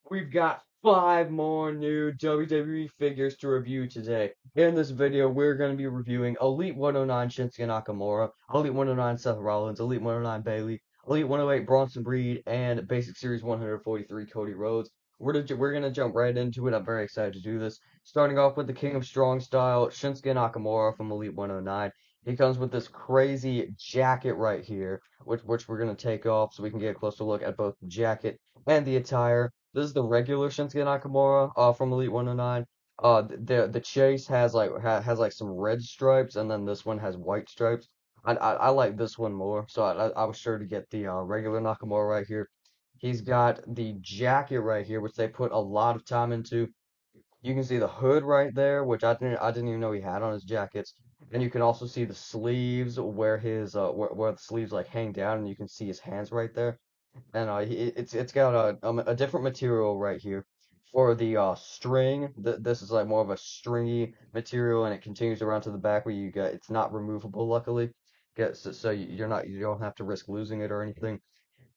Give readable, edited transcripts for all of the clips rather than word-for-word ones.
We've got 5 more new WWE figures to review today. In this video, we're going to be reviewing Elite 109 Shinsuke Nakamura, Elite 109 Seth Rollins, Elite 109 Bayley, Elite 108 Bronson Reed, and Basic Series 143 Cody Rhodes. We're gonna jump right into it. I'm very excited to do this. Starting off with the King of Strong Style, Shinsuke Nakamura from Elite 109. He comes with this crazy jacket right here, which we're gonna take off so we can get a closer look at both the jacket and the attire. This is the regular Shinsuke Nakamura from Elite 109. The chase has like some red stripes, and then this one has white stripes. I like this one more, so I was sure to get the regular Nakamura right here. He's got the jacket right here, which they put a lot of time into. You can see the hood right there, which I didn't even know he had on his jackets. And you can also see the sleeves where his where the sleeves like hang down, and you can see his hands right there. And it's got a different material right here for the string. This is like more of a stringy material, and it continues around to the back where you get it's not removable. Luckily, so you don't have to risk losing it or anything.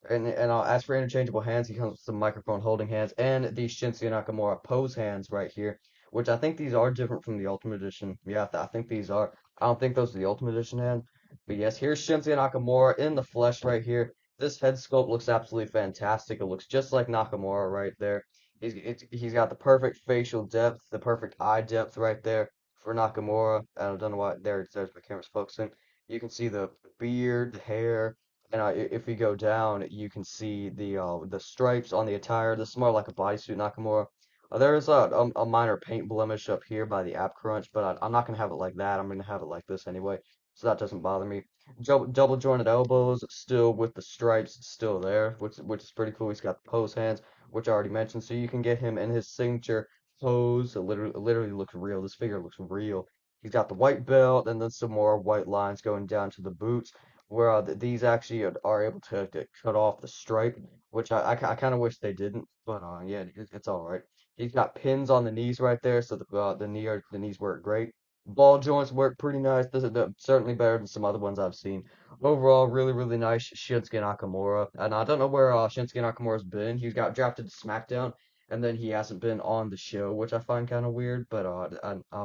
And as for interchangeable hands, he comes with some microphone holding hands and these Shinsuke Nakamura pose hands right here, which I think these are different from the Ultimate Edition. Yeah, I think these are. I don't think those are the Ultimate Edition hands. But yes, here's Shinsuke Nakamura in the flesh right here. This head sculpt looks absolutely fantastic. It looks just like Nakamura right there. He's got the perfect facial depth, the perfect eye depth right there for Nakamura. I don't know why there's my camera's focusing. You can see the beard, the hair. And if we go down, you can see the stripes on the attire. This is more like a bodysuit Nakamura. There is a minor paint blemish up here by the ab crunch, but I'm not gonna have it like that. I'm gonna have it like this anyway, so that doesn't bother me. Double jointed elbows, still with the stripes still there, which is pretty cool. He's got the pose hands, which I already mentioned, so you can get him in his signature pose. It literally looks real. This figure looks real. He's got the white belt, and then some more white lines going down to the boots where these actually are able to cut off the stripe, which I kind of wish they didn't, but yeah, it's all right. He's got pins on the knees right there, so the knees work great. Ball joints work pretty nice. This is certainly better than some other ones I've seen. Overall, really nice Shinsuke Nakamura, and I don't know where Shinsuke Nakamura's been. He got drafted to SmackDown, and then he hasn't been on the show, which I find kind of weird. But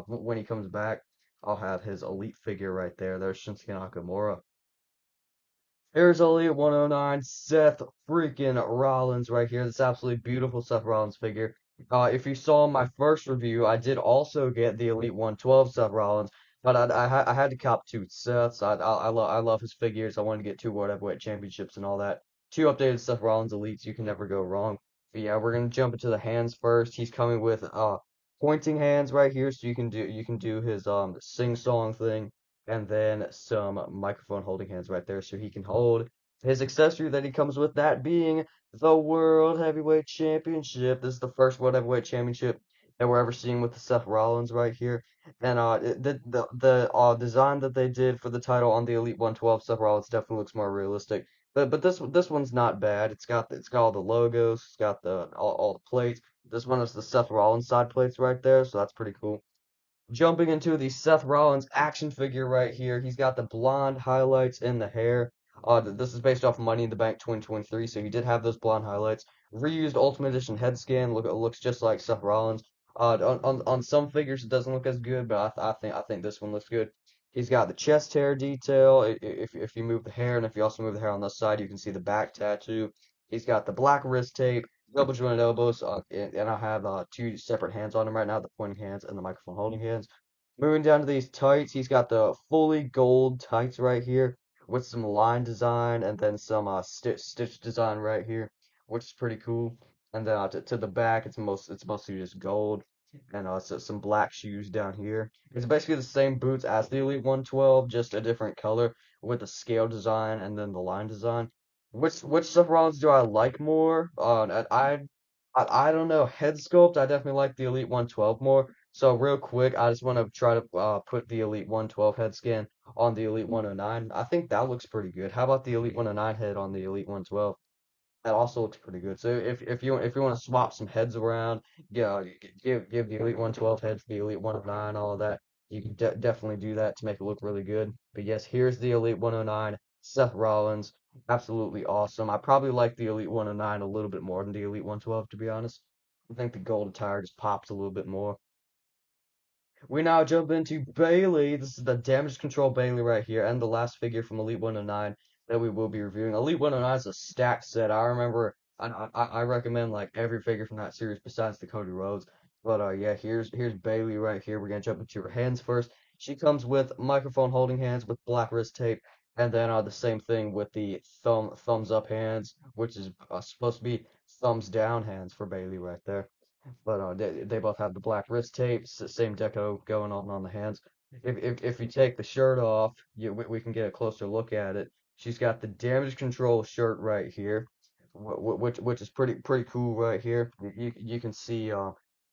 when he comes back, I'll have his elite figure right there. There's Shinsuke Nakamura. Here's Elite 109, Seth freaking Rollins right here. This absolutely beautiful Seth Rollins figure. If you saw my first review, I did also get the Elite 112 Seth Rollins, but I had to cop two Seths. I love his figures. I wanted to get two World Heavyweight Championships and all that. Two updated Seth Rollins Elites. You can never go wrong. But yeah, we're gonna jump into the hands first. He's coming with pointing hands right here, so you can do his sing song thing and then some microphone holding hands right there so he can hold his accessory that he comes with, that being the World Heavyweight Championship. This is the first World Heavyweight Championship that we're ever seeing with the Seth Rollins right here. And the design that they did for the title on the Elite 112 Seth Rollins definitely looks more realistic. But this one's not bad. It's got all the logos, it's got all the plates. This one is the Seth Rollins side plates right there, so that's pretty cool. Jumping into the Seth Rollins action figure right here. He's got the blonde highlights in the hair. This is based off Money in the Bank 2023, so he did have those blonde highlights. Reused Ultimate Edition head scan. It looks just like Seth Rollins. On some figures it doesn't look as good, but I think this one looks good. He's got the chest hair detail. If you move the hair, and if you also move the hair on this side, you can see the back tattoo. He's got the black wrist tape, double jointed elbows, and I have two separate hands on him right now, the pointing hands and the microphone holding hands. Moving down to these tights, he's got the fully gold tights right here with some line design and then some stitch design right here, which is pretty cool. And then to the back, it's mostly just gold and some black shoes down here. It's basically the same boots as the Elite 112, just a different color with the scale design and then the line design. Which Seth Rollins do I like more? I don't know. Head sculpt, I definitely like the Elite 112 more. So real quick, I just want to try to put the Elite 112 head scan on the Elite 109. I think that looks pretty good. How about the Elite 109 head on the Elite 112? That also looks pretty good. So if you want to swap some heads around, yeah, give the Elite 112 head to the Elite 109, all of that. You can definitely do that to make it look really good. But yes, here's the Elite 109 Seth Rollins, absolutely awesome. I probably like the Elite 109 a little bit more than the Elite 112, to be honest. I think the gold attire just pops a little bit more. We now jump into Bailey. This is the damage control Bailey right here, and the last figure from Elite 109 that we will be reviewing. Elite 109 is a stacked set. I remember, I recommend like every figure from that series besides the Cody Rhodes. But yeah, here's Bailey right here. We're gonna jump into her hands first. She comes with microphone holding hands with black wrist tape, and then the same thing with the thumbs up hands, which is supposed to be thumbs down hands for Bailey right there. But they both have the black wrist tape, same deco going on the hands. If you take the shirt off, we can get a closer look at it. She's got the damage control shirt right here, which is pretty cool right here. You can see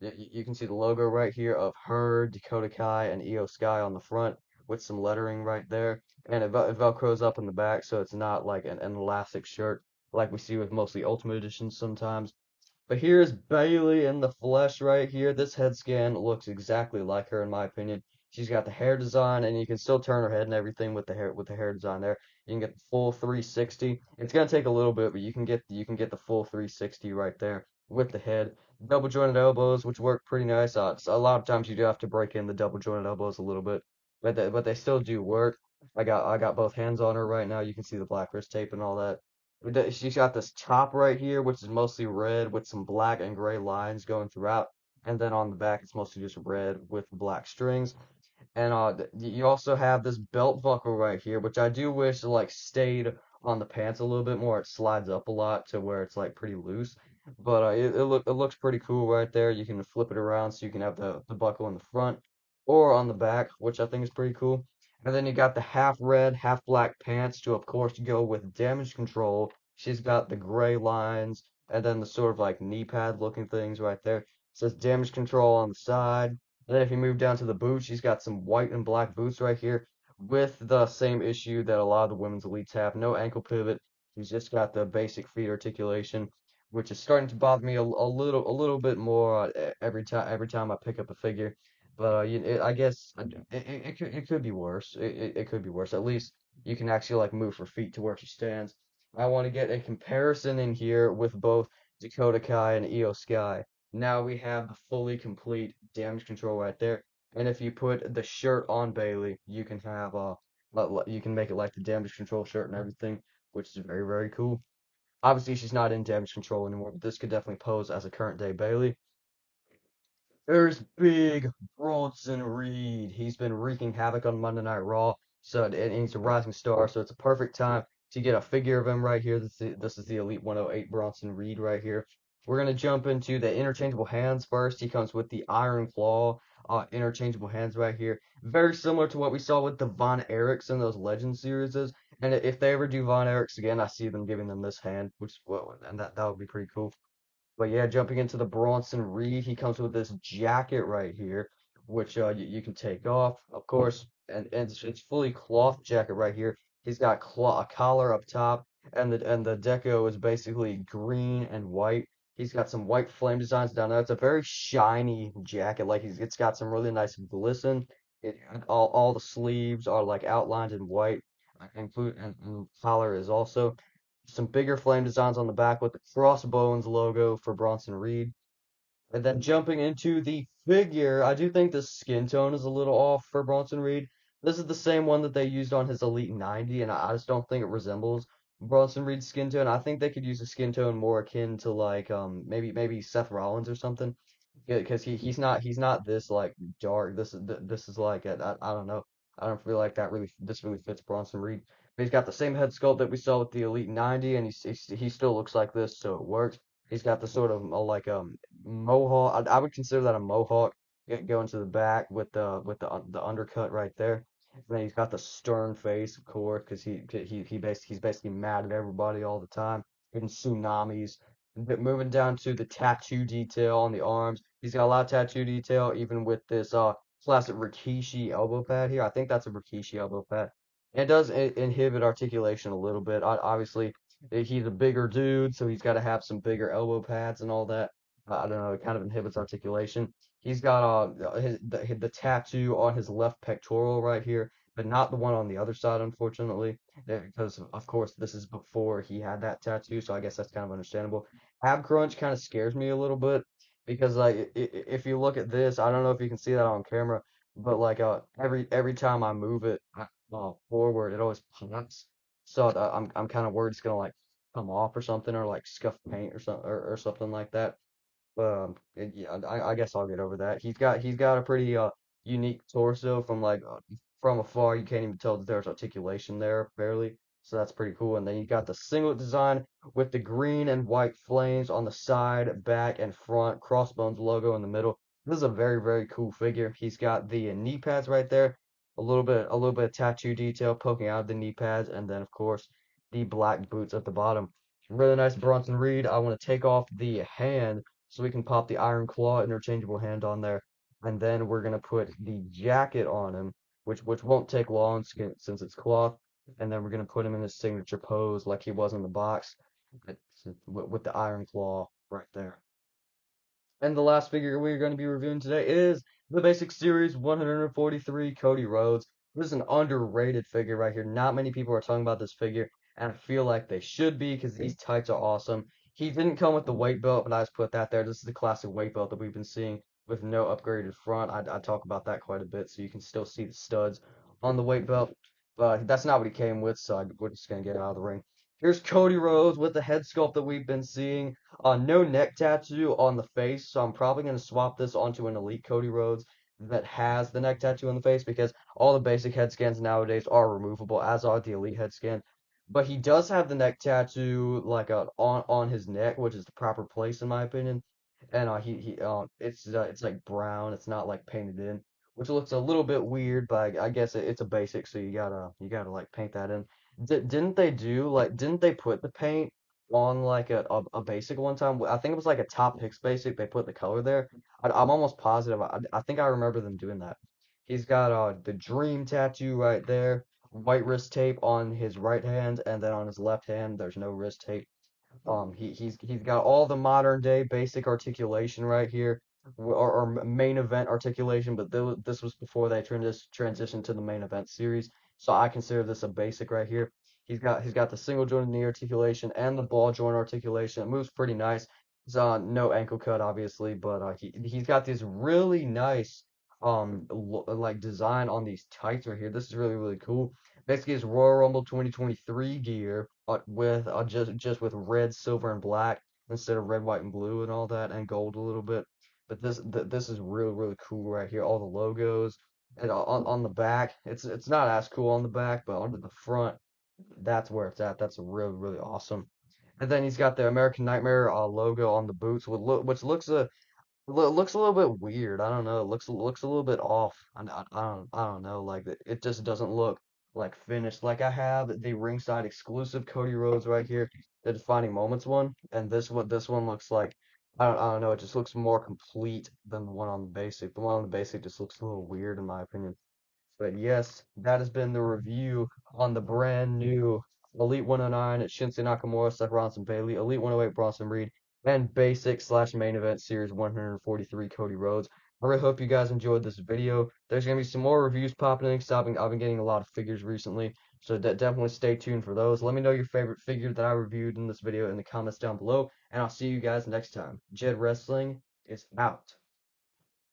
you can see the logo right here of her, Dakota Kai, and Io Sky on the front with some lettering right there, and it velcros up in the back, so it's not like an elastic shirt like we see with mostly Ultimate Editions sometimes. But here's Bailey in the flesh right here. This head scan looks exactly like her in my opinion. She's got the hair design and you can still turn her head and everything with the hair design there. You can get the full 360. It's gonna take a little bit, but you can get the full 360 right there with the head. Double jointed elbows, which work pretty nice. A lot of times you do have to break in the double jointed elbows a little bit, but they still do work. I got both hands on her right now. You can see the black wrist tape and all that. She's got this top right here, which is mostly red with some black and gray lines going throughout. And then on the back, it's mostly just red with black strings. And you also have this belt buckle right here, which I do wish like stayed on the pants a little bit more. It slides up a lot to where it's like pretty loose. But it looks pretty cool right there. You can flip it around so you can have the buckle in the front or on the back, which I think is pretty cool. And then you got the half red, half black pants to, of course, go with damage control. She's got the gray lines and then the sort of like knee pad looking things right there. It says damage control on the side. And then if you move down to the boots, she's got some white and black boots right here with the same issue that a lot of the women's elites have. No ankle pivot. She's just got the basic feet articulation, which is starting to bother me a little bit more every time I pick up a figure. But I guess it could be worse. It could be worse. At least you can actually like move her feet to where she stands. I want to get a comparison in here with both Dakota Kai and Io Sky. Now we have the fully complete damage control right there. And if you put the shirt on Bailey, you can have you can make it like the damage control shirt and everything, which is very cool. Obviously, she's not in damage control anymore, but this could definitely pose as a current day Bailey. There's big Bronson Reed. He's been wreaking havoc on Monday Night Raw, so and he's a rising star, so it's a perfect time to get a figure of him right here. This is the Elite 108 Bronson Reed right here. We're gonna jump into the interchangeable hands first. He comes with the Iron Claw interchangeable hands right here. Very similar to what we saw with the Von Erichs in those Legend series. And if they ever do Von Erichs again, I see them giving them this hand, which well, and that would be pretty cool. But yeah, jumping into the Bronson Reed, he comes with this jacket right here, which you can take off, of course, and it's fully cloth jacket right here. He's got a collar up top, and the deco is basically green and white. He's got some white flame designs down there. It's a very shiny jacket, like it's got some really nice glisten. All the sleeves are like outlined in white, and collar is also some bigger flame designs on the back with the Crossbones logo for Bronson Reed. And then jumping into the figure, I do think the skin tone is a little off for Bronson Reed. This is the same one that they used on his Elite 90, and I just don't think it resembles Bronson Reed's skin tone. I think they could use a skin tone more akin to like maybe Seth Rollins or something. Yeah, because he's not this like dark. This is like I don't know. I don't feel like this really fits Bronson Reed. But he's got the same head sculpt that we saw with the Elite 90, and he still looks like this, so it works. He's got the sort of like mohawk. I would consider that a mohawk going to the back with the undercut right there. And then he's got the stern face, of course, because he's basically mad at everybody all the time, getting tsunamis. But moving down to the tattoo detail on the arms, he's got a lot of tattoo detail, even with this classic Rikishi elbow pad here. I think that's a Rikishi elbow pad. And it does inhibit articulation a little bit. Obviously, he's a bigger dude, so he's got to have some bigger elbow pads and all that. I don't know, it kind of inhibits articulation. He's got the tattoo on his left pectoral right here. but not the one on the other side, unfortunately, because of course this is before he had that tattoo, so I guess that's kind of understandable. Ab crunch kind of scares me a little bit because like if you look at this, I don't know if you can see that on camera, but like every time I move it forward, it always pops. So I'm kind of worried it's gonna like come off or something, or like scuff paint or something or something like that. Yeah, I guess I'll get over that. He's got a pretty unique torso from afar. You can't even tell that there's articulation there, barely. So that's pretty cool. And then you got the singlet design with the green and white flames on the side, back, and front, Crossbones logo in the middle. This is a very, very cool figure. He's got the knee pads right there, a little bit of tattoo detail poking out of the knee pads, and then of course the black boots at the bottom. Really nice Bronson Reed. I want to take off the hand so we can pop the Iron Claw interchangeable hand on there. And then we're gonna put the jacket on him, which won't take long since it's cloth. And then we're gonna put him in his signature pose like he was in the box, with the Iron Claw right there. And the last figure we're going to be reviewing today is the Basic Series 143 Cody Rhodes. This is an underrated figure right here. Not many people are talking about this figure, and I feel like they should be because these tights are awesome. He didn't come with the weight belt, but I just put that there. This is the classic weight belt that we've been seeing with no upgraded front. I talk about that quite a bit, so you can still see the studs on the weight belt. But that's not what he came with, so we're just going to get it out of the ring. Here's Cody Rhodes with the head sculpt that we've been seeing. No neck tattoo on the face, so I'm probably going to swap this onto an Elite Cody Rhodes that has the neck tattoo on the face because all the basic head scans nowadays are removable, as are the Elite head scan. But he does have the neck tattoo like on his neck, which is the proper place in my opinion. And it's like brown, it's not like painted in, which looks a little bit weird, but I guess it's a basic, so you gotta like paint that in. Didn't they put the paint on like a basic one time? I think it was like a Top Picks basic. They put the color there. I'm almost positive. I think I remember them doing that. He's got the Dream tattoo right there. White wrist tape on his right hand, and then on his left hand, there's no wrist tape. He's got all the modern day basic articulation right here, or main event articulation, but this was before they transitioned to the main event series, so I consider this a basic right here. He's got the single jointed knee articulation and the ball joint articulation. It moves pretty nice. It's no ankle cut, obviously, but he's got this really nice like design on these tights right here. This is really really cool. Basically, it's Royal Rumble 2023 gear, with just with red, silver, and black instead of red, white, and blue and all that, and gold a little bit. But this is really really cool right here. All the logos and on the back, it's not as cool on the back, but on the front, that's where it's at. That's really really awesome. And then he's got the American Nightmare logo on the boots, which looks a little bit weird. I don't know. It looks a little bit off. I don't know. Like it just doesn't look like finished. Like I have the ringside exclusive Cody Rhodes right here, the Defining Moments one, and this one looks like. I don't know. It just looks more complete than the one on the basic. The one on the basic just looks a little weird in my opinion. But yes, that has been the review on the brand new Elite 109 at Shinsuke Nakamura, Seth Rollins, and Bailey, Elite 108 Bronson Reed, and Basic slash Main Event Series 143 Cody Rhodes. I really hope you guys enjoyed this video. There's going to be some more reviews popping in because I've been getting a lot of figures recently, so definitely stay tuned for those. Let me know your favorite figure that I reviewed in this video in the comments down below, and I'll see you guys next time. Jed Wrestling is out.